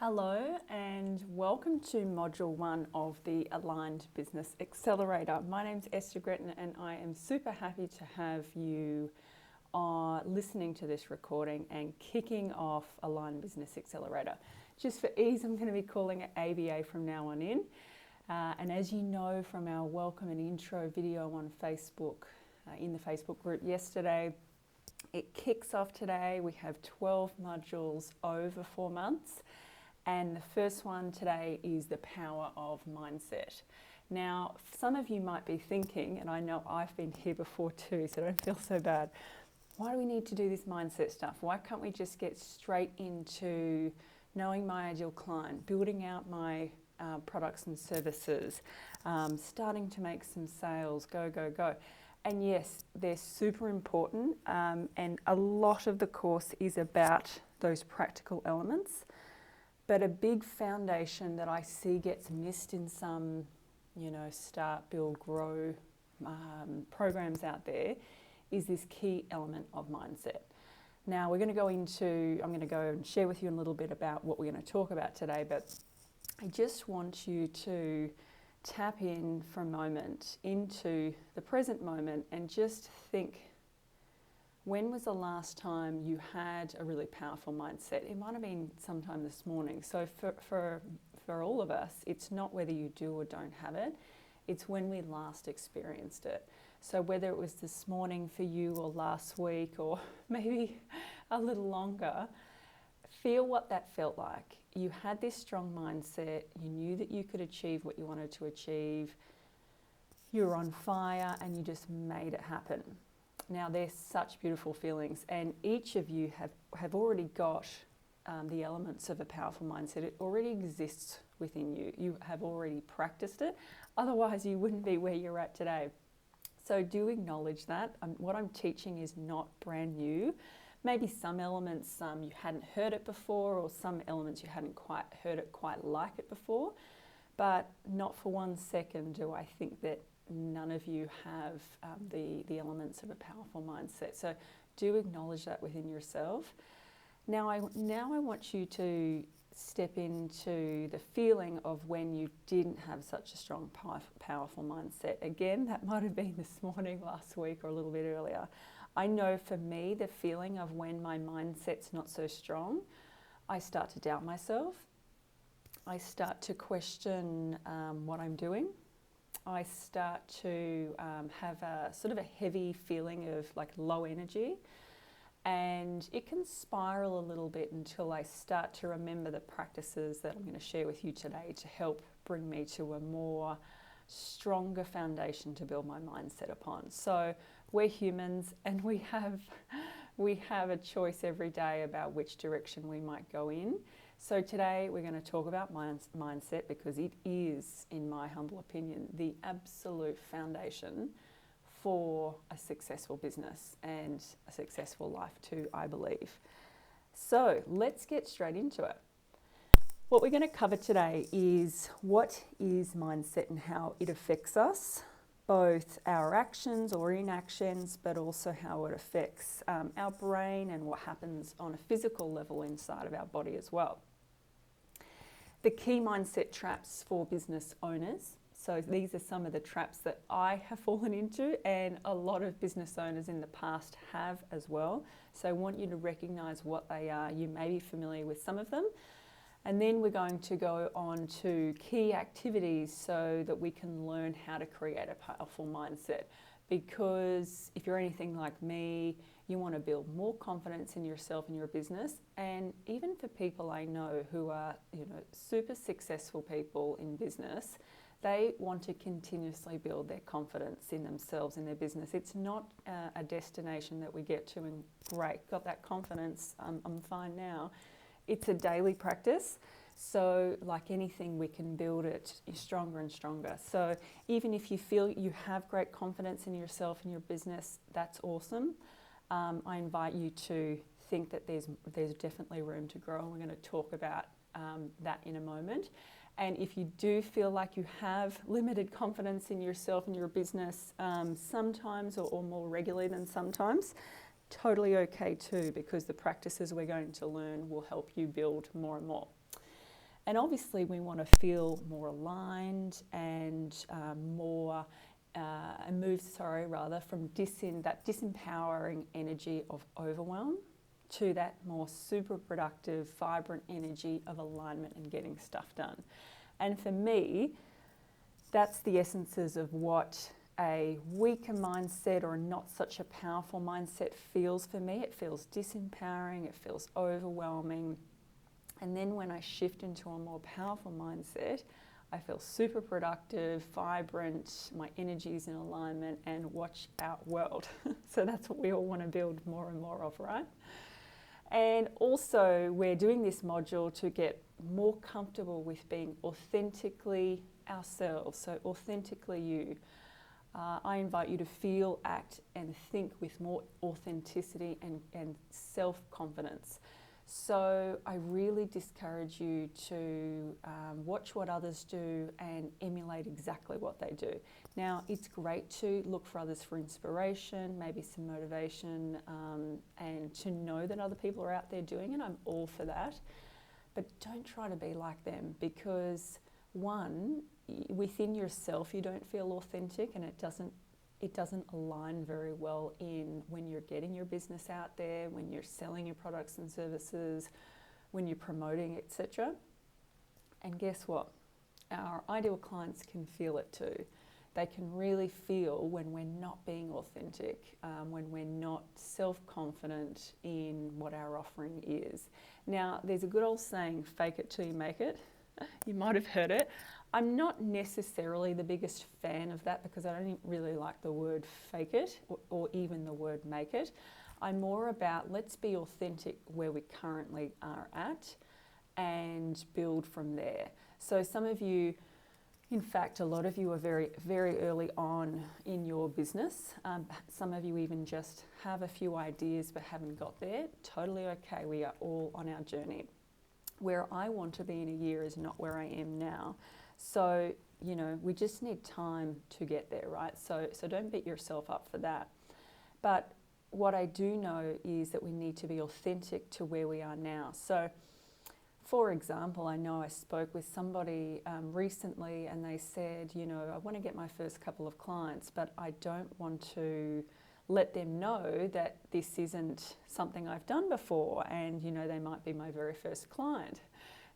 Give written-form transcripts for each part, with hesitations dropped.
Hello and welcome to Module 1 of the Aligned Business Accelerator. My name's Esther Gretton and I am super happy to have you listening to this recording and kicking off Aligned Business Accelerator. Just for ease, I'm going to be calling it ABA from now on in. And as you know from our welcome and intro video on Facebook, in the Facebook group yesterday, it kicks off today. We have 12 modules over 4 months. And the first one today is the power of mindset. Now, some of you might be thinking, and I know I've been here before too, so don't feel so bad. Why do we need to do this mindset stuff? Why can't we just get straight into knowing my ideal client, building out my products and services, starting to make some sales, go, go, go? And yes, they're super important, and a lot of the course is about those practical elements. But a big foundation that I see gets missed in some, start, build, grow programs out there is this key element of mindset. Now I'm going to go and share with you a little bit about what we're going to talk about today, but I just want you to tap in for a moment into the present moment and just think, when was the last time you had a really powerful mindset? It might have been sometime this morning. So for all of us, it's not whether you do or don't have it, it's when we last experienced it. So whether it was this morning for you or last week or maybe a little longer, feel what that felt like. You had this strong mindset, you knew that you could achieve what you wanted to achieve, you were on fire and you just made it happen. Now, they're such beautiful feelings, and each of you have already got the elements of a powerful mindset. It already exists within you. You have already practiced it. Otherwise, you wouldn't be where you're at today. So do acknowledge that. What I'm teaching is not brand new. Maybe some elements you hadn't heard it before, or some elements you hadn't quite heard it quite like it before. But not for 1 second do I think that none of you have the elements of a powerful mindset. So do acknowledge that within yourself. Now I want you to step into the feeling of when you didn't have such a strong, powerful mindset. Again, that might have been this morning, last week, or a little bit earlier. I know for me, the feeling of when my mindset's not so strong, I start to doubt myself. I start to question what I'm doing. I start to have a sort of a heavy feeling of like low energy, and it can spiral a little bit until I start to remember the practices that I'm going to share with you today to help bring me to a more stronger foundation to build my mindset upon. So we're humans and we have a choice every day about which direction we might go in. So today we're going to talk about mindset because it is, in my humble opinion, the absolute foundation for a successful business and a successful life too, I believe. So let's get straight into it. What we're going to cover today is what is mindset and how it affects us, both our actions or inactions, but also how it affects our brain and what happens on a physical level inside of our body as well. The key mindset traps for business owners. So these are some of the traps that I have fallen into and a lot of business owners in the past have as well. So I want you to recognize what they are. You may be familiar with some of them. And then we're going to go on to key activities so that we can learn how to create a powerful mindset. Because if you're anything like me, you want to build more confidence in yourself and your business. And even for people I know who are, super successful people in business, they want to continuously build their confidence in themselves and their business. It's not a destination that we get to and great, got that confidence, I'm fine now. It's a daily practice. So like anything, we can build it stronger and stronger. So even if you feel you have great confidence in yourself and your business, that's awesome. I invite you to think that there's definitely room to grow, and we're going to talk about that in a moment. And if you do feel like you have limited confidence in yourself and your business sometimes or more regularly than sometimes, totally okay too, because the practices we're going to learn will help you build more and more. And obviously we want to feel more aligned and from that disempowering energy of overwhelm to that more super productive, vibrant energy of alignment and getting stuff done. And for me, that's the essences of what a weaker mindset or not such a powerful mindset feels for me. It feels disempowering, it feels overwhelming. And then when I shift into a more powerful mindset, I feel super productive, vibrant, my energy's in alignment, and watch out world. So that's what we all want to build more and more of, right? And also we're doing this module to get more comfortable with being authentically ourselves, so authentically you. I invite you to feel, act and think with more authenticity and self-confidence. So I really discourage you to watch what others do and emulate exactly what they do. Now, it's great to look for others for inspiration, maybe some motivation, and to know that other people are out there doing it. I'm all for that. But don't try to be like them, because one, within yourself you don't feel authentic, and it doesn't align very well in when you're getting your business out there, when you're selling your products and services, when you're promoting, etc. And guess what? Our ideal clients can feel it too. They can really feel when we're not being authentic, when we're not self-confident in what our offering is. Now, there's a good old saying, fake it till you make it. You might have heard it. I'm not necessarily the biggest fan of that, because I don't really like the word fake it or even the word make it. I'm more about let's be authentic where we currently are at and build from there. So some of you, in fact, a lot of you are very, very early on in your business. Some of you even just have a few ideas but haven't got there. Totally okay. We are all on our journey. Where I want to be in a year is not where I am now. So, we just need time to get there, right? So don't beat yourself up for that. But what I do know is that we need to be authentic to where we are now. So, for example, I know I spoke with somebody recently and they said, I want to get my first couple of clients, but I don't want to let them know that this isn't something I've done before, and they might be my very first client.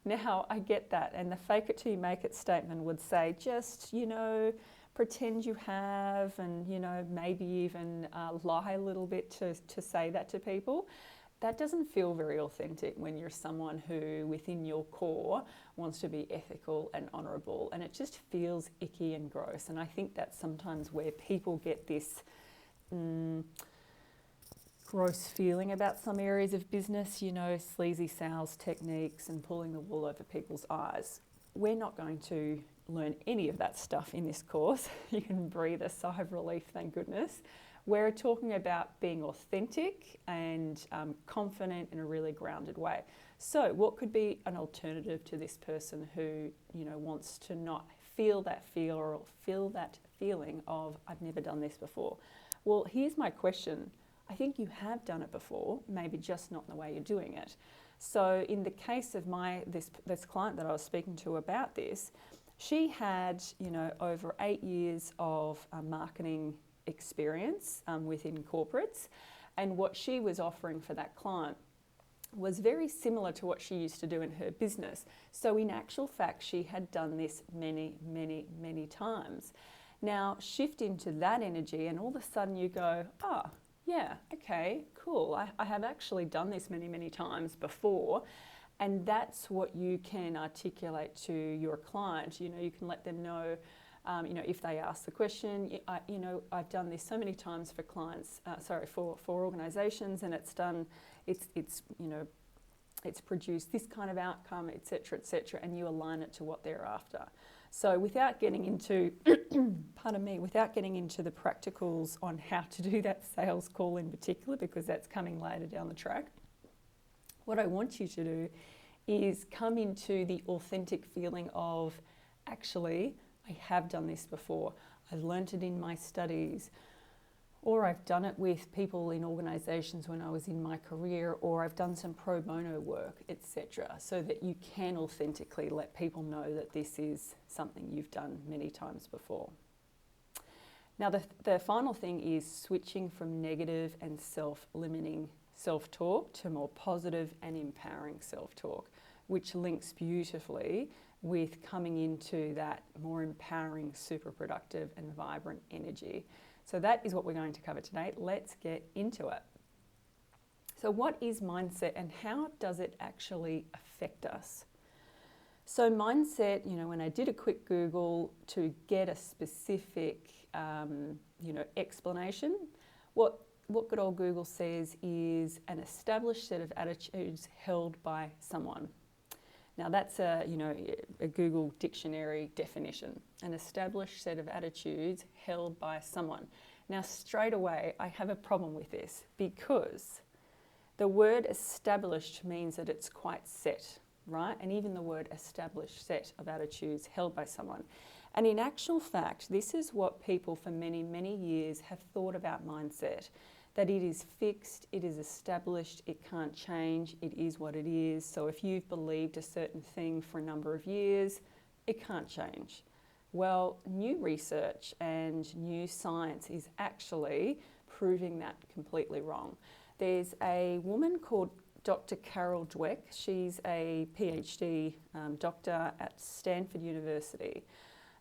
Now, I get that, and the fake it till you make it statement would say just, pretend you have, and maybe even lie a little bit to say that to people. That doesn't feel very authentic when you're someone who within your core wants to be ethical and honourable, and it just feels icky and gross. And I think that's sometimes where people get this gross feeling about some areas of business, sleazy sales techniques and pulling the wool over people's eyes. We're not going to learn any of that stuff in this course. You can breathe a sigh of relief, thank goodness. We're talking about being authentic and confident in a really grounded way. So what could be an alternative to this person who, wants to not feel that fear or feel that feeling of, I've never done this before? Well, here's my question. I think you have done it before, maybe just not in the way you're doing it. So in the case of this client that I was speaking to about this, she had, over 8 years of marketing experience within corporates, and what she was offering for that client was very similar to what she used to do in her business. So in actual fact, she had done this many, many, many times. Now shift into that energy and all of a sudden you go, oh yeah, okay, cool. I have actually done this many, many times before. And that's what you can articulate to your client. You can let them know, if they ask the question, I've done this so many times for clients, for organisations, and it's produced this kind of outcome, etc., and you align it to what they're after. So without getting into, without getting into the practicals on how to do that sales call in particular, because that's coming later down the track, what I want you to do is come into the authentic feeling of, actually, I have done this before. I learnt it in my studies. or I've done it with people in organisations when I was in my career, or I've done some pro bono work, etc., so that you can authentically let people know that this is something you've done many times before. Now, the final thing is switching from negative and self-limiting self-talk to more positive and empowering self-talk, which links beautifully with coming into that more empowering, super productive and vibrant energy. So that is what we're going to cover today. Let's get into it. So what is mindset and how does it actually affect us? So mindset, when I did a quick Google to get a specific, explanation, what good old Google says is an established set of attitudes held by someone. Now that's a Google dictionary definition, an established set of attitudes held by someone. Now straight away, I have a problem with this because the word established means that it's quite set, right? And even the word established set of attitudes held by someone. And in actual fact, this is what people for many, many years have thought about mindset, that it is fixed, it is established, it can't change, it is what it is. So if you've believed a certain thing for a number of years, it can't change. Well, new research and new science is actually proving that completely wrong. There's a woman called Dr. Carol Dweck. She's a PhD doctor at Stanford University,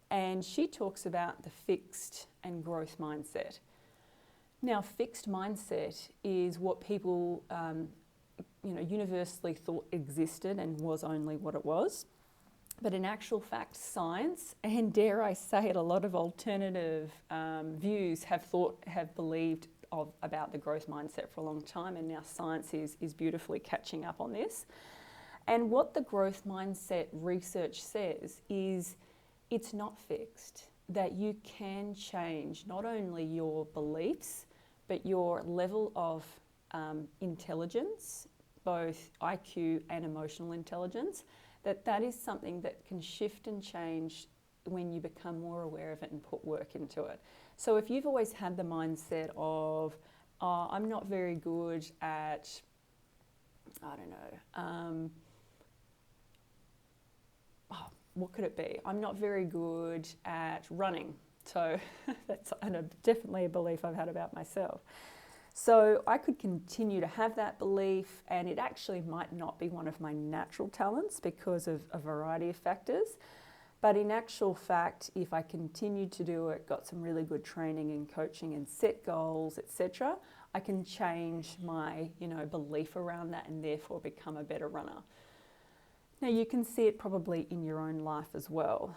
and she talks about the fixed and growth mindset. Now, fixed mindset is what people, universally thought existed and was only what it was. But in actual fact, science, and dare I say it, a lot of alternative views have believed about the growth mindset for a long time, and now science is beautifully catching up on this. And what the growth mindset research says is it's not fixed, that you can change not only your beliefs, but your level of intelligence, both IQ and emotional intelligence, that is something that can shift and change when you become more aware of it and put work into it. So if you've always had the mindset of, I'm not very good at, what could it be? I'm not very good at running. So that's definitely a belief I've had about myself. So I could continue to have that belief, and it actually might not be one of my natural talents because of a variety of factors. But in actual fact, if I continued to do it, got some really good training and coaching and set goals, etc., I can change my, belief around that and therefore become a better runner. Now you can see it probably in your own life as well.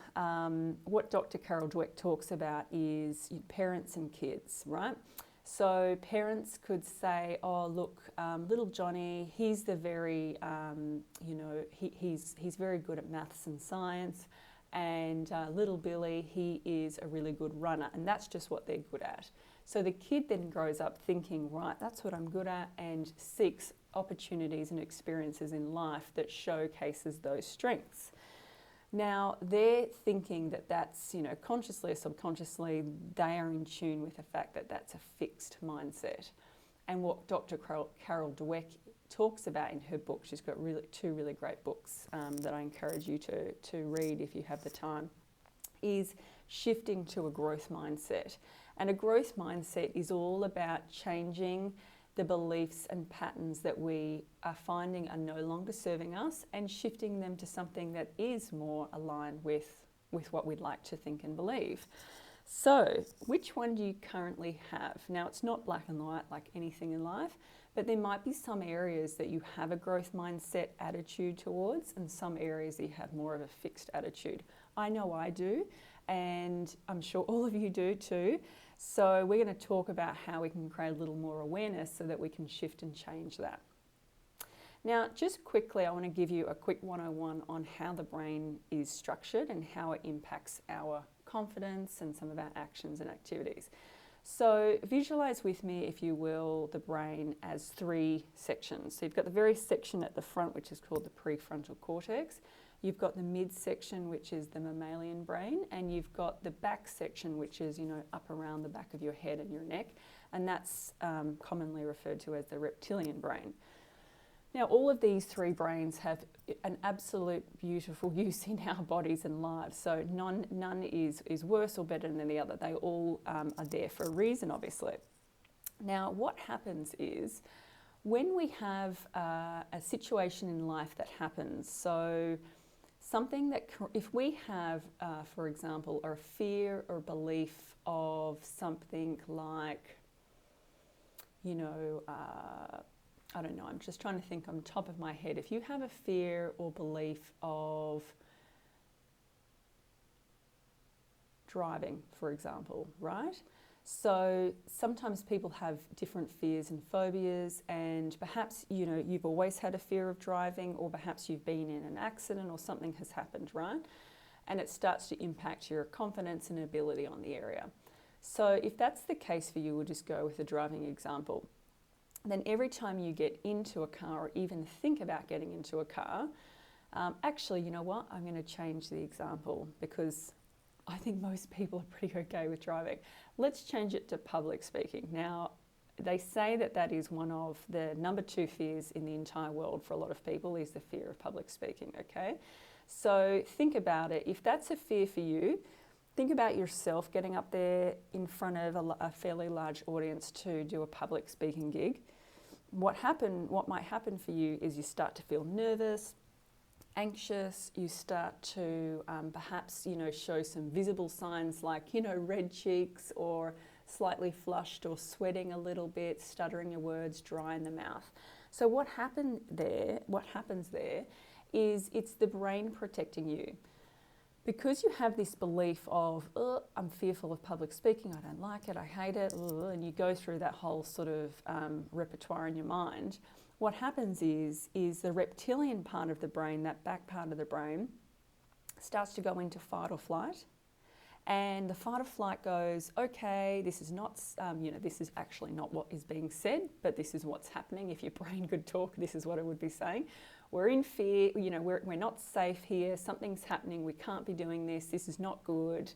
What Dr. Carol Dweck talks about is parents and kids, right? So parents could say, oh look, little Johnny, he's the very, he's very good at maths and science, and little Billy, he is a really good runner, and that's just what they're good at. So the kid then grows up thinking, right, that's what I'm good at, and seeks opportunities and experiences in life that showcases those strengths. Now, they're thinking that that's, consciously or subconsciously, they are in tune with the fact that that's a fixed mindset. And what Dr. Carol Dweck talks about in her book, she's got two really great books that I encourage you to read if you have the time, is shifting to a growth mindset. And a growth mindset is all about changing the beliefs and patterns that we are finding are no longer serving us and shifting them to something that is more aligned with what we'd like to think and believe. So, which one do you currently have? Now, it's not black and white like anything in life, but there might be some areas that you have a growth mindset attitude towards and some areas that you have more of a fixed attitude. I know I do, and I'm sure all of you do too. So we're going to talk about how we can create a little more awareness so that we can shift and change that. Now, just quickly, I want to give you a quick 101 on how the brain is structured and how it impacts our confidence and some of our actions and activities. So visualize with me, if you will, the brain as three sections. So you've got the very section at the front, which is called the prefrontal cortex. You've got the midsection, which is the mammalian brain, and you've got the back section, which is, up around the back of your head and your neck, and that's commonly referred to as the reptilian brain. Now, all of these three brains have an absolute beautiful use in our bodies and lives. So none is worse or better than the other. They all are there for a reason, obviously. Now, what happens is when we have a situation in life that happens, so something that, if we have, for example, a fear or belief of something like, I don't know, I'm just trying to think on top of my head. If you have a fear or belief of driving, for example, right? So sometimes people have different fears and phobias, and perhaps, you've always had a fear of driving, or perhaps you've been in an accident or something has happened, right? And it starts to impact your confidence and ability on the area. So if that's the case for you, we'll just go with the driving example. Then every time you get into a car or even think about getting into a car, actually, you know what? I'm going to change the example because I think most people are pretty okay with driving. Let's change it to public speaking. Now, they say that is one of the number 2 fears in the entire world for a lot of people is the fear of public speaking, okay? So think about it. If that's a fear for you, think about yourself getting up there in front of a fairly large audience to do a public speaking gig. What might happen for you is you start to feel nervous, anxious, you start to perhaps, show some visible signs like, red cheeks or slightly flushed or sweating a little bit, stuttering your words, dry in the mouth. So what happens there is it's the brain protecting you. Because you have this belief of, I'm fearful of public speaking, I don't like it, I hate it, and you go through that whole sort of repertoire in your mind, what happens is the reptilian part of the brain, that back part of the brain, starts to go into fight or flight. And the fight or flight goes, okay, this is not, this is actually not what is being said, but this is what's happening. If your brain could talk, this is what it would be saying. We're in fear, we're not safe here, something's happening, we can't be doing this is not good,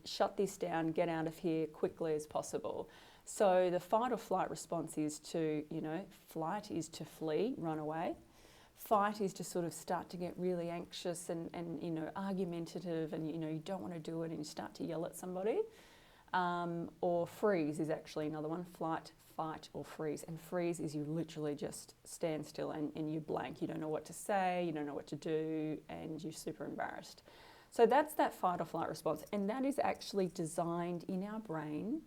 shut this down, get out of here quickly as possible. So the fight or flight response is to, flight is to flee, run away. Fight is to sort of start to get really anxious and argumentative, and you don't want to do it and you start to yell at somebody. Or freeze is actually another one, flight, fight or freeze. And freeze is you literally just stand still and you blank. You don't know what to say, you don't know what to do, and you're super embarrassed. So that's that fight or flight response, and that is actually designed in our brain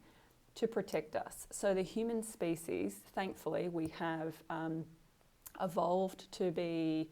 to protect us. So the human species, thankfully, we have evolved to be,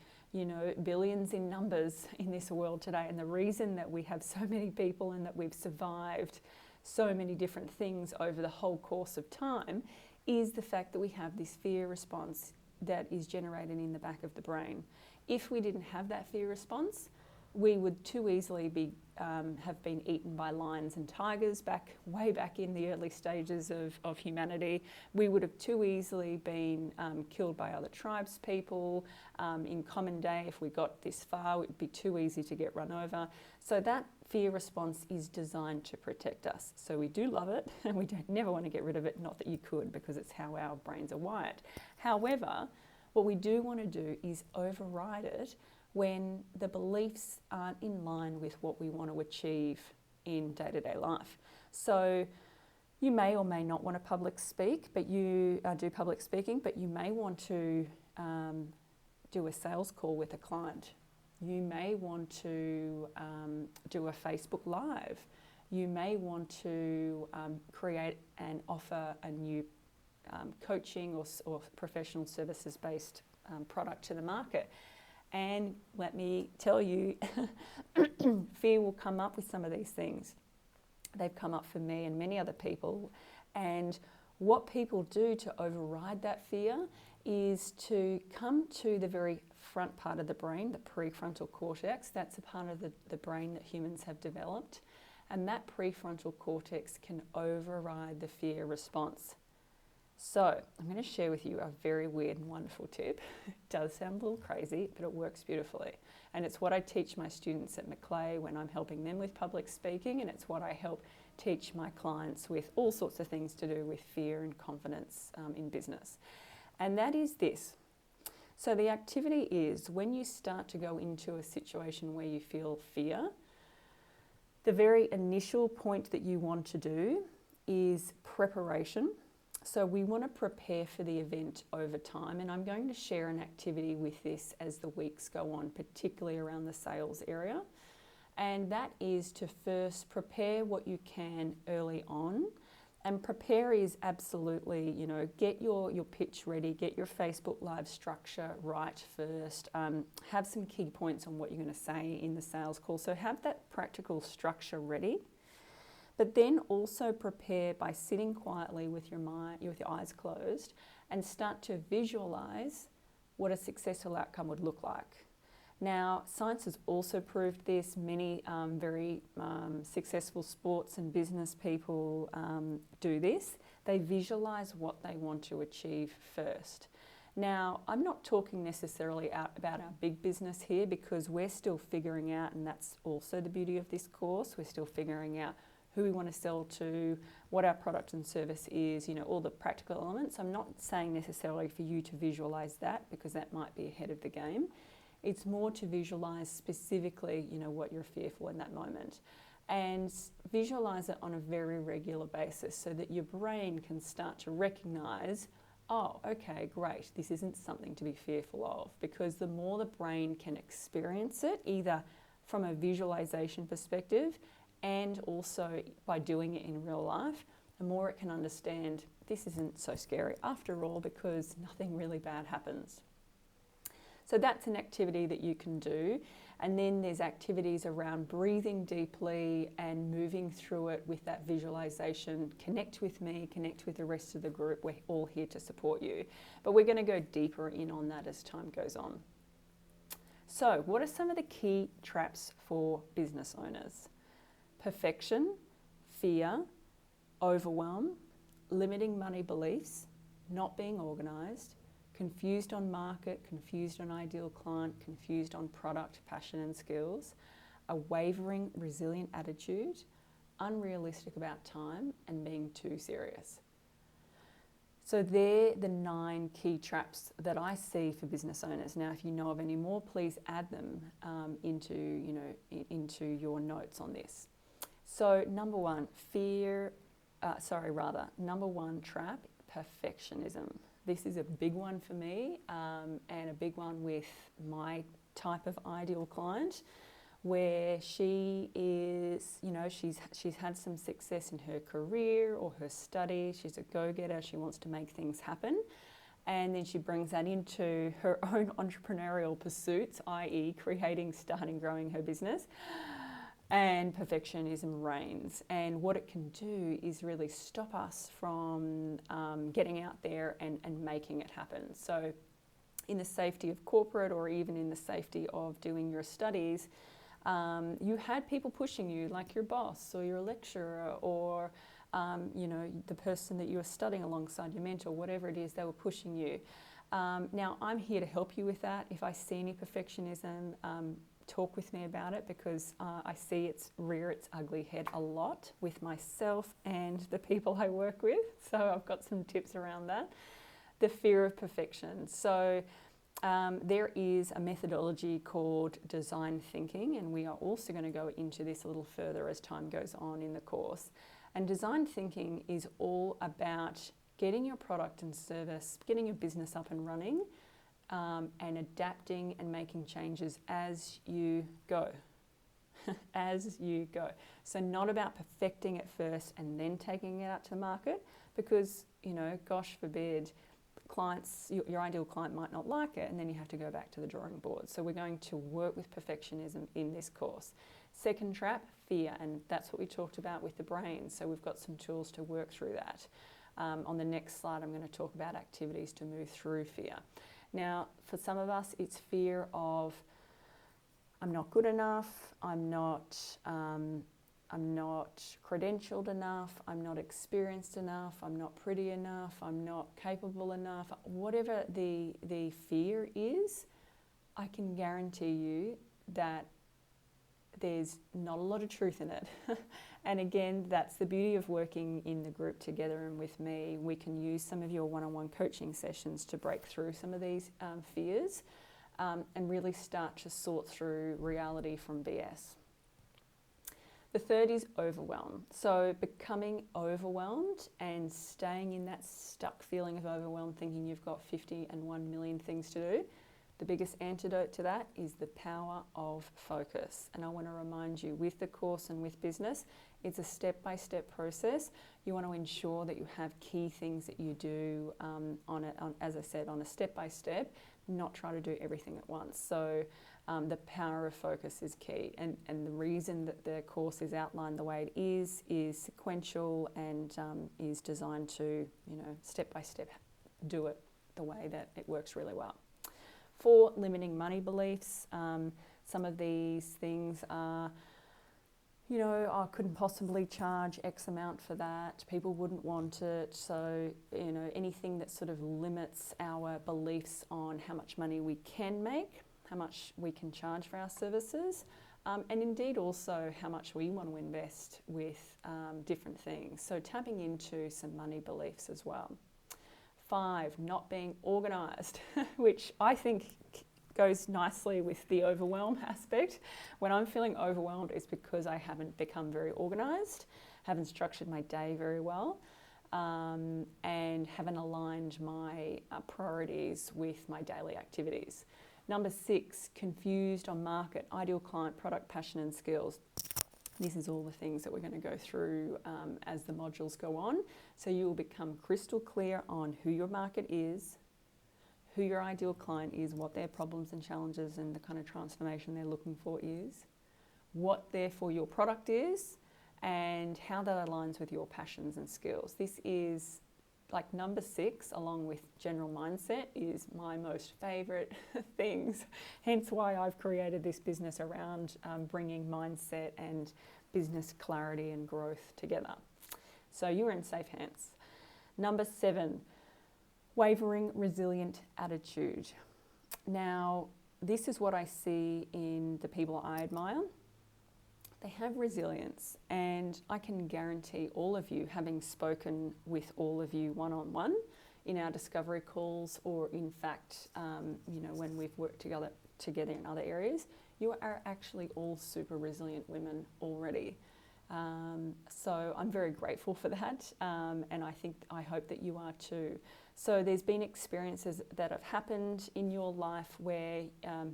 billions in numbers in this world today. And the reason that we have so many people and that we've survived so many different things over the whole course of time is the fact that we have this fear response that is generated in the back of the brain. If we didn't have that fear response, we would too easily have been eaten by lions and tigers way back in the early stages of humanity. We would have too easily been killed by other tribes people. In common day, if we got this far, it would be too easy to get run over. So that fear response is designed to protect us. So we do love it, and we never want to get rid of it, not that you could, because it's how our brains are wired. However, what we do want to do is override it when the beliefs aren't in line with what we want to achieve in day-to-day life. So you may or may not want to public speak, but you do public speaking, but you may want to do a sales call with a client. You may want to do a Facebook Live. You may want to create and offer a new coaching or professional services-based product to the market. And let me tell you, fear will come up with some of these things. They've come up for me and many other people. And what people do to override that fear is to come to the very front part of the brain, the prefrontal cortex. That's a part of the brain that humans have developed. And that prefrontal cortex can override the fear response. So I'm going to share with you a very weird and wonderful tip. It does sound a little crazy, but it works beautifully. And it's what I teach my students at Macleay when I'm helping them with public speaking, and it's what I help teach my clients with all sorts of things to do with fear and confidence in business. And that is this. So the activity is when you start to go into a situation where you feel fear, the very initial point that you want to do is preparation. So we want to prepare for the event over time, and I'm going to share an activity with this as the weeks go on, particularly around the sales area. And that is to first prepare what you can early on. And prepare is absolutely, get your pitch ready, get your Facebook Live structure right first, have some key points on what you're going to say in the sales call. So have that practical structure ready. But then also prepare by sitting quietly with your eyes closed and start to visualize what a successful outcome would look like. Now, science has also proved this. Many very successful sports and business people do this. They visualize what they want to achieve first. Now, I'm not talking necessarily about our big business here because we're still figuring out, and that's also the beauty of this course, we're still figuring out who we want to sell to, what our product and service is, all the practical elements. I'm not saying necessarily for you to visualize that because that might be ahead of the game. It's more to visualize specifically, what you're fearful in that moment. And visualize it on a very regular basis so that your brain can start to recognize, oh, okay, great, this isn't something to be fearful of. Because the more the brain can experience it, either from a visualization perspective and also by doing it in real life, the more it can understand this isn't so scary after all because nothing really bad happens. So that's an activity that you can do. And then there's activities around breathing deeply and moving through it with that visualization. Connect with me, connect with the rest of the group. We're all here to support you. But we're going to go deeper in on that as time goes on. So what are some of the key traps for business owners? Perfection, fear, overwhelm, limiting money beliefs, not being organised, confused on market, confused on ideal client, confused on product, passion and skills, a wavering, resilient attitude, unrealistic about time, and being too serious. So they're the 9 key traps that I see for business owners. Now, if you know of any more, please add them into your notes on this. So number one trap, perfectionism. This is a big one for me and a big one with my type of ideal client where she is, she's had some success in her career or her studies. She's a go-getter. She wants to make things happen. And then she brings that into her own entrepreneurial pursuits, i.e. creating, starting, growing her business. And perfectionism reigns. And what it can do is really stop us from getting out there and making it happen. So in the safety of corporate or even in the safety of doing your studies, you had people pushing you like your boss or your lecturer or the person that you were studying alongside, your mentor, whatever it is, they were pushing you. Now I'm here to help you with that. If I see any perfectionism, talk with me about it because I see it's rear its ugly head a lot with myself and the people I work with. So I've got some tips around that. The fear of perfection. So there is a methodology called design thinking, and we are also going to go into this a little further as time goes on in the course. And design thinking is all about getting your product and service, getting your business up and running, and adapting and making changes as you go. As you go. So not about perfecting it first and then taking it out to the market because, gosh forbid, clients, your ideal client might not like it and then you have to go back to the drawing board. So we're going to work with perfectionism in this course. Second trap, fear, and that's what we talked about with the brain. So we've got some tools to work through that. On the next slide, I'm going to talk about activities to move through fear. Now, for some of us, it's fear of I'm not good enough, I'm not I'm not credentialed enough, I'm not experienced enough, I'm not pretty enough, I'm not capable enough, whatever the fear is, I can guarantee you that there's not a lot of truth in it. And again, that's the beauty of working in the group together and with me. We can use some of your one-on-one coaching sessions to break through some of these fears and really start to sort through reality from BS. The third is overwhelm. So becoming overwhelmed and staying in that stuck feeling of overwhelm, thinking you've got 50 and 1 million things to do. The biggest antidote to that is the power of focus. And I want to remind you, with the course and with business, it's a step-by-step process. You want to ensure that you have key things that you do as I said, on a step-by-step, not try to do everything at once. So the power of focus is key. And the reason that the course is outlined the way it is sequential and is designed to, step-by-step do it the way that it works really well. 4, limiting money beliefs. Some of these things are, I couldn't possibly charge X amount for that. People wouldn't want it. So, anything that sort of limits our beliefs on how much money we can make, how much we can charge for our services, and indeed also how much we want to invest with different things. So tapping into some money beliefs as well. 5, not being organised, which I think goes nicely with the overwhelm aspect. When I'm feeling overwhelmed, it's because I haven't become very organised, haven't structured my day very well, and haven't aligned my priorities with my daily activities. Number 6, confused on market, ideal client, product, passion and skills. This is all the things that we're going to go through as the modules go on. So you will become crystal clear on who your market is, who your ideal client is, what their problems and challenges and the kind of transformation they're looking for is, what therefore your product is, and how that aligns with your passions and skills. This is like number 6, along with general mindset, is my most favourite things. Hence why I've created this business around bringing mindset and business clarity and growth together. So you're in safe hands. Number 7, wavering resilient attitude. Now, this is what I see in the people I admire. They have resilience, and I can guarantee all of you, having spoken with all of you one-on-one in our discovery calls, or in fact, when we've worked together in other areas, you are actually all super resilient women already. So I'm very grateful for that, and I hope that you are too. So there's been experiences that have happened in your life where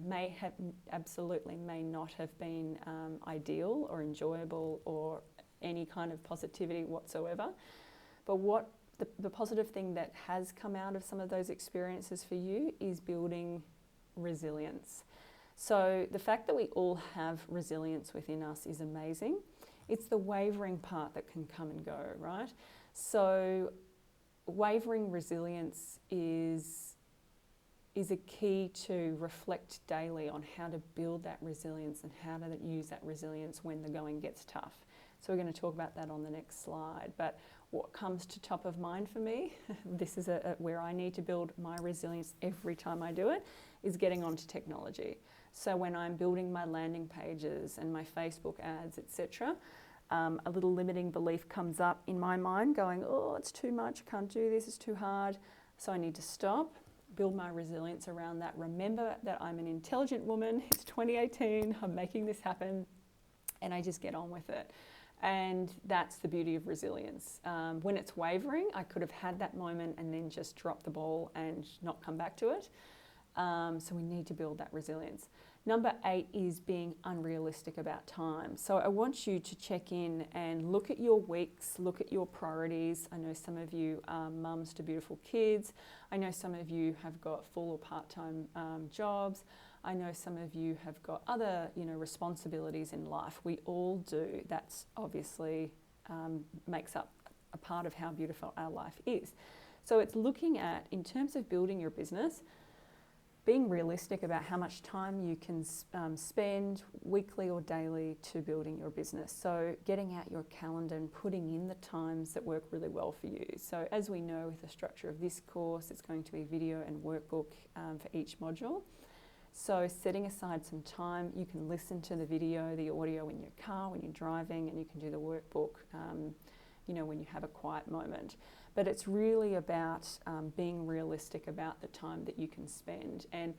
may not have been ideal or enjoyable or any kind of positivity whatsoever. But what the positive thing that has come out of some of those experiences for you is building resilience. So the fact that we all have resilience within us is amazing. It's the wavering part that can come and go, right? So wavering resilience is a key to reflect daily on how to build that resilience and how to use that resilience when the going gets tough. So we're going to talk about that on the next slide. But what comes to top of mind for me, this is where I need to build my resilience every time I do it, is getting onto technology. So when I'm building my landing pages and my Facebook ads, etc., a little limiting belief comes up in my mind going, oh, it's too much, I can't do this, it's too hard. So I need to stop, build my resilience around that. Remember that I'm an intelligent woman, it's 2018, I'm making this happen, and I just get on with it. And that's the beauty of resilience. When it's wavering, I could have had that moment and then just dropped the ball and not come back to it. So we need to build that resilience. Number 8 is being unrealistic about time. So I want you to check in and look at your weeks, look at your priorities. I know some of you are mums to beautiful kids. I know some of you have got full or part-time jobs. I know some of you have got other, responsibilities in life. We all do. That's obviously makes up a part of how beautiful our life is. So it's looking at, in terms of building your business, being realistic about how much time you can spend weekly or daily to building your business. So getting out your calendar and putting in the times that work really well for you. So as we know with the structure of this course, it's going to be video and workbook for each module. So setting aside some time, you can listen to the video, the audio in your car when you're driving, and you can do the workbook when you have a quiet moment. But it's really about being realistic about the time that you can spend. And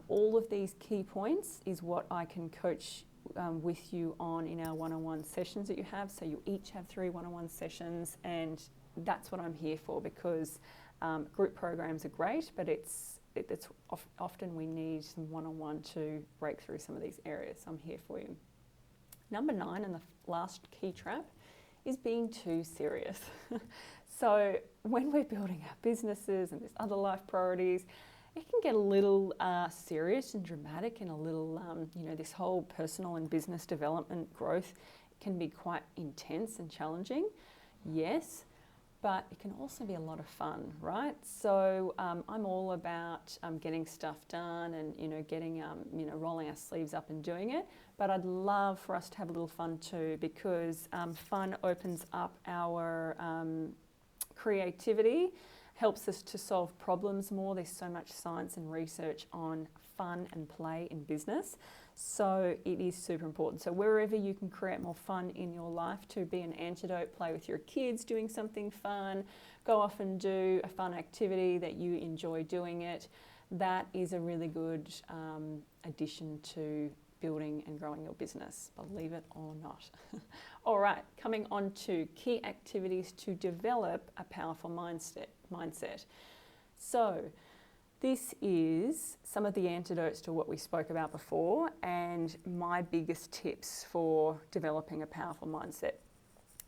all of these key points is what I can coach with you on in our one-on-one sessions that you have. So you each have 3 one-on-one sessions, and that's what I'm here for, because group programs are great, but often we need some one-on-one to break through some of these areas. So I'm here for you. Number 9, and the last key trap, is being too serious. So when we're building our businesses and there's other life priorities, it can get a little serious and dramatic, and a little, this whole personal and business development growth can be quite intense and challenging. Yes, but it can also be a lot of fun, right? So I'm all about getting stuff done and, getting, rolling our sleeves up and doing it. But I'd love for us to have a little fun too, because fun opens up our creativity, helps us to solve problems more. There's so much science and research on fun and play in business. So it is super important. So wherever you can create more fun in your life to be an antidote, play with your kids doing something fun, go off and do a fun activity that you enjoy doing it, that is a really good addition to building and growing your business, believe it or not. All right, coming on to key activities to develop a powerful mindset. So this is some of the antidotes to what we spoke about before, and my biggest tips for developing a powerful mindset.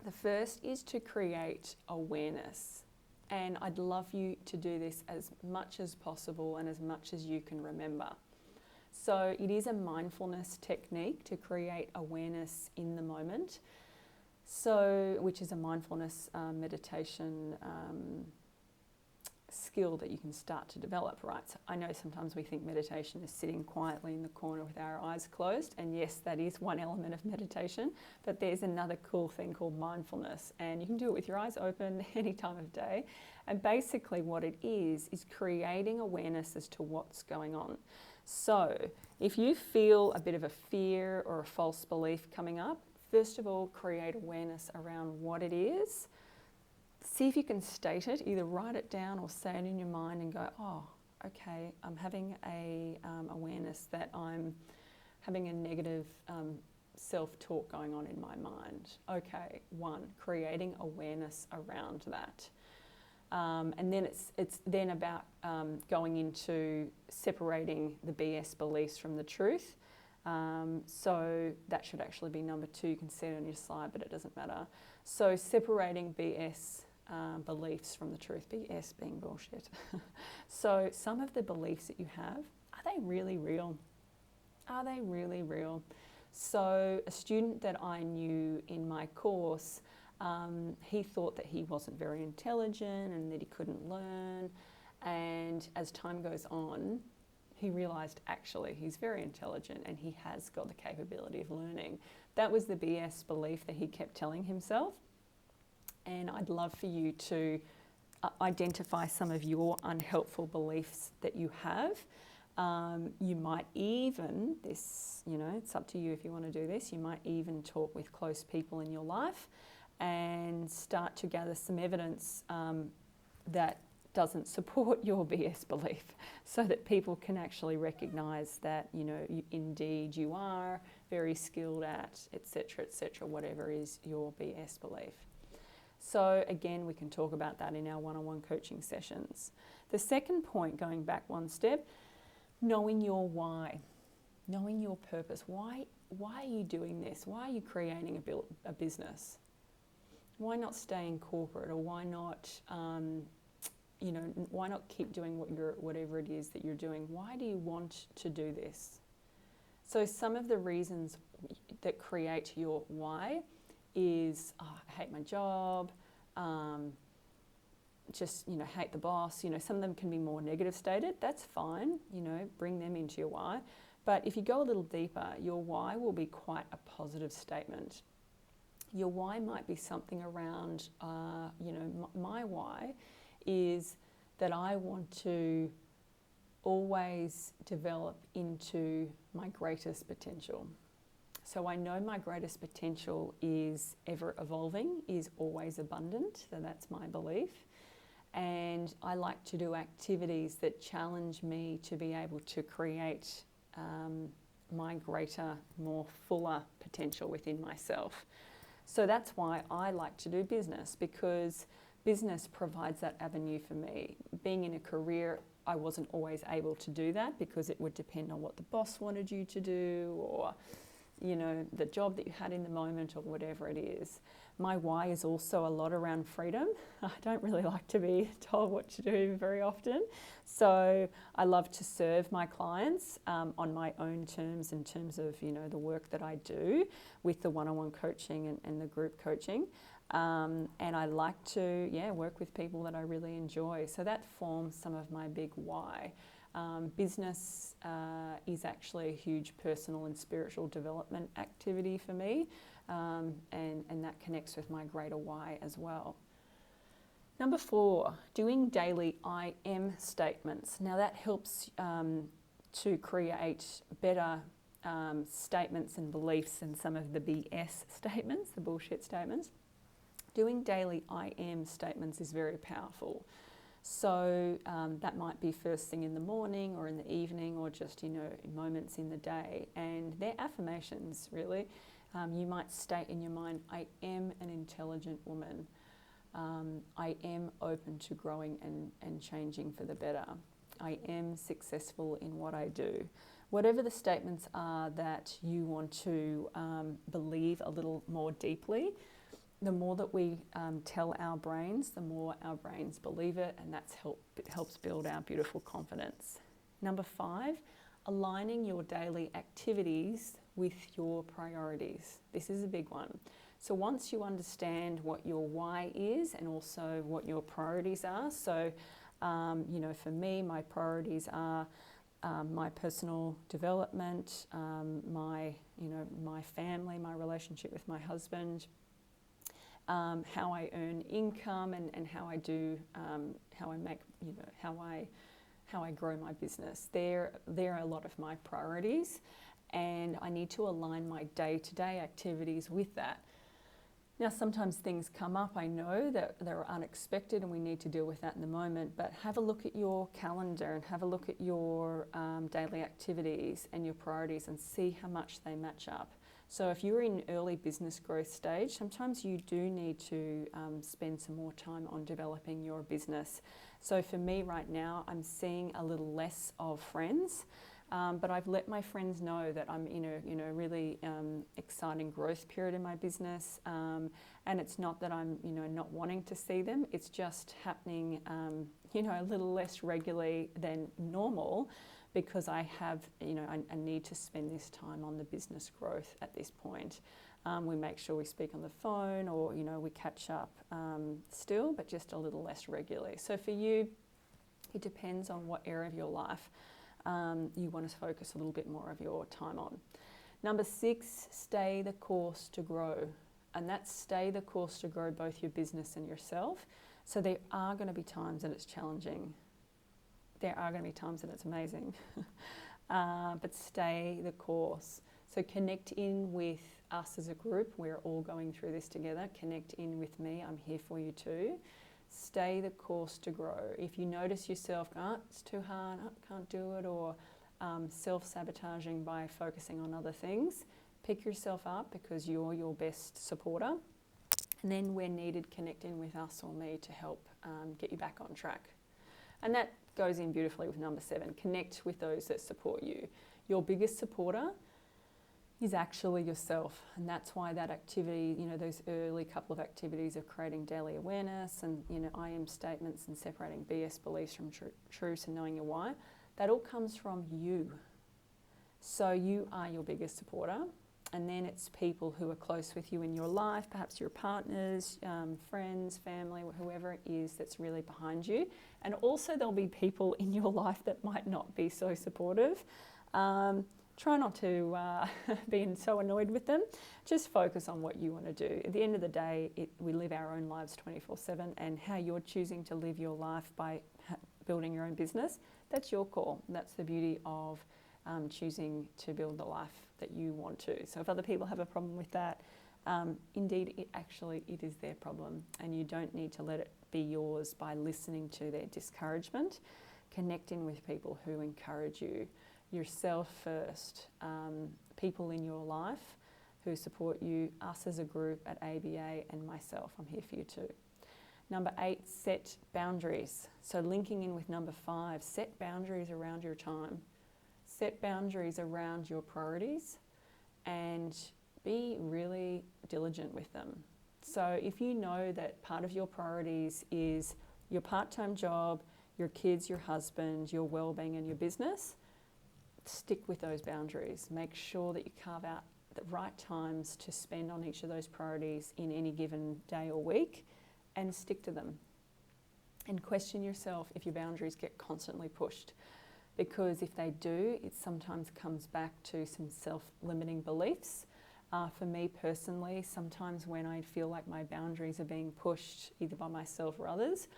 The first is to create awareness. And I'd love you to do this as much as possible and as much as you can remember. So it is a mindfulness technique to create awareness in the moment. So, which is a mindfulness meditation skill that you can start to develop, right? So I know sometimes we think meditation is sitting quietly in the corner with our eyes closed, and yes, that is one element of meditation, but there's another cool thing called mindfulness, and you can do it with your eyes open any time of day. And basically what it is creating awareness as to what's going on. So if you feel a bit of a fear or a false belief coming up, first of all, create awareness around what it is. See if you can state it, either write it down or say it in your mind and go, oh, okay, I'm having a awareness that I'm having a negative self-talk going on in my mind. Okay, 1, creating awareness around that. And then it's then about going into separating the BS beliefs from the truth. So that should actually be number 2. You can see it on your slide, but it doesn't matter. So separating BS beliefs from the truth, BS being bullshit. So some of the beliefs that you have, are they really real? Are they really real? So a student that I knew in my course, he thought that he wasn't very intelligent and that he couldn't learn. And as time goes on, he realised actually he's very intelligent and he has got the capability of learning. That was the BS belief that he kept telling himself. And I'd love for you to identify some of your unhelpful beliefs that you have. You might even, it's up to you if you want to do this, you might even talk with close people in your life and start to gather some evidence that doesn't support your BS belief, so that people can actually recognise that, indeed you are very skilled at, etc., whatever is your BS belief. So again, we can talk about that in our one-on-one coaching sessions. The second point, going back one step, knowing your why, knowing your purpose. Why are you doing this? Why are you creating a business? Why not stay in corporate, or why not, why not keep doing whatever it is that you're doing? Why do you want to do this? So some of the reasons that create your why is, I hate my job, just, hate the boss. Some of them can be more negative stated. That's fine. Bring them into your why. But if you go a little deeper, your why will be quite a positive statement. Your why might be something around, my why is that I want to always develop into my greatest potential. So I know my greatest potential is ever evolving, is always abundant. So that's my belief. And I like to do activities that challenge me to be able to create my greater, more fuller potential within myself. So that's why I like to do business, because business provides that avenue for me. Being in a career, I wasn't always able to do that because it would depend on what the boss wanted you to do, or the job that you had in the moment, or whatever it is. My why is also a lot around freedom. I don't really like to be told what to do very often. So I love to serve my clients on my own terms, in terms of, the work that I do with the one-on-one coaching and the group coaching. And I like to, work with people that I really enjoy. So that forms some of my big why. Business is actually a huge personal and spiritual development activity for me, and that connects with my greater why as well. Number 4, doing daily I am statements. Now that helps to create better statements and beliefs than some of the BS statements, the bullshit statements. Doing daily I am statements is very powerful. So that might be first thing in the morning or in the evening, or just, moments in the day. And they're affirmations, really. You might state in your mind, I am an intelligent woman. I am open to growing and changing for the better. I am successful in what I do. Whatever the statements are that you want to believe a little more deeply, the more that we tell our brains, the more our brains believe it, and it helps build our beautiful confidence. Number 5, aligning your daily activities with your priorities. This is a big one. So once you understand what your why is and also what your priorities are, so for me, my priorities are my personal development, my family, my relationship with my husband, how I earn income, and how I do, how I make, how I grow my business. They're a lot of my priorities, and I need to align my day-to-day activities with that. Now, sometimes things come up, I know that they're unexpected and we need to deal with that in the moment, but have a look at your calendar and have a look at your daily activities and your priorities and see how much they match up. So if you're in early business growth stage, sometimes you do need to spend some more time on developing your business. So for me right now, I'm seeing a little less of friends, but I've let my friends know that I'm in a really exciting growth period in my business, and it's not that I'm not wanting to see them. It's just happening a little less regularly than normal, because I have, I need to spend this time on the business growth at this point. We make sure we speak on the phone, or, we catch up still, but just a little less regularly. So for you, it depends on what area of your life you want to focus a little bit more of your time on. Number 6, stay the course to grow. And that's stay the course to grow both your business and yourself. So there are going to be times that it's challenging. There are going to be times that it's amazing, but stay the course. So connect in with us as a group. We're all going through this together. Connect in with me. I'm here for you too. Stay the course to grow. If you notice yourself, it's too hard, can't do it, or self-sabotaging by focusing on other things, pick yourself up, because you're your best supporter. And then where needed, connect in with us or me to help get you back on track. And that goes in beautifully with number 7, connect with those that support you. Your biggest supporter is actually yourself, and that's why that activity, those early couple of activities of creating daily awareness and, I am statements and separating BS beliefs from truths and knowing your why, that all comes from you. So you are your biggest supporter, And then it's people who are close with you in your life, perhaps your partners, friends, family, whoever it is that's really behind you. And also there'll be people in your life that might not be so supportive. Try not to be so annoyed with them. Just focus on what you want to do. At the end of the day, we live our own lives 24/7, and how you're choosing to live your life by building your own business, that's your call. That's the beauty of choosing to build the life that you want to. So if other people have a problem with that, indeed, it is their problem, and you don't need to let it be yours by listening to their discouragement. Connecting with people who encourage you, yourself first, people in your life who support you, us as a group at ABA, and myself. I'm here for you too. Number 8, set boundaries. So linking in with number 5, set boundaries around your time. Set boundaries around your priorities and be really diligent with them. So if you know that part of your priorities is your part-time job, your kids, your husband, your well-being and your business, stick with those boundaries. Make sure that you carve out the right times to spend on each of those priorities in any given day or week, and stick to them. And question yourself if your boundaries get constantly pushed. Because if they do, it sometimes comes back to some self-limiting beliefs. For me personally, sometimes when I feel like my boundaries are being pushed either by myself or others,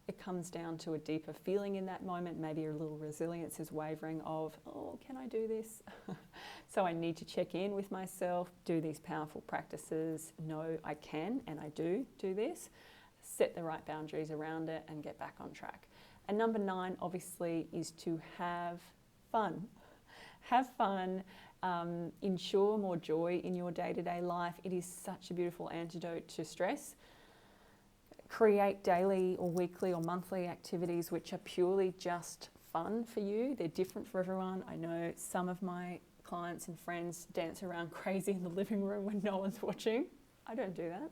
it comes down to a deeper feeling in that moment. Maybe a little resilience is wavering of, oh, can I do this? So I need to check in with myself, do these powerful practices, know I can and I do this, set the right boundaries around it and get back on track. And number 9, obviously, is to have fun. Have fun, ensure more joy in your day-to-day life. It is such a beautiful antidote to stress. Create daily or weekly or monthly activities which are purely just fun for you. They're different for everyone. I know some of my clients and friends dance around crazy in the living room when no one's watching. I don't do that.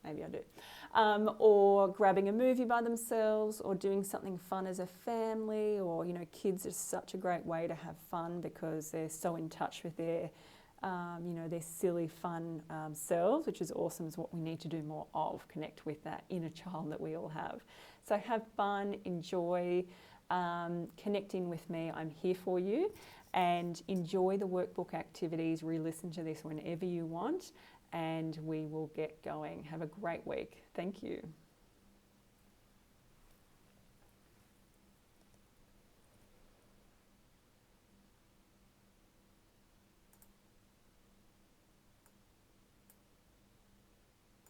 Maybe I do. Or grabbing a movie by themselves, or doing something fun as a family, or, kids are such a great way to have fun because they're so in touch with their, their silly, fun selves, which is awesome, is what we need to do more of, connect with that inner child that we all have. So have fun, enjoy, connecting with me. I'm here for you, and enjoy the workbook activities. Re-listen to this whenever you want, and we will get going. Have a great week. Thank you.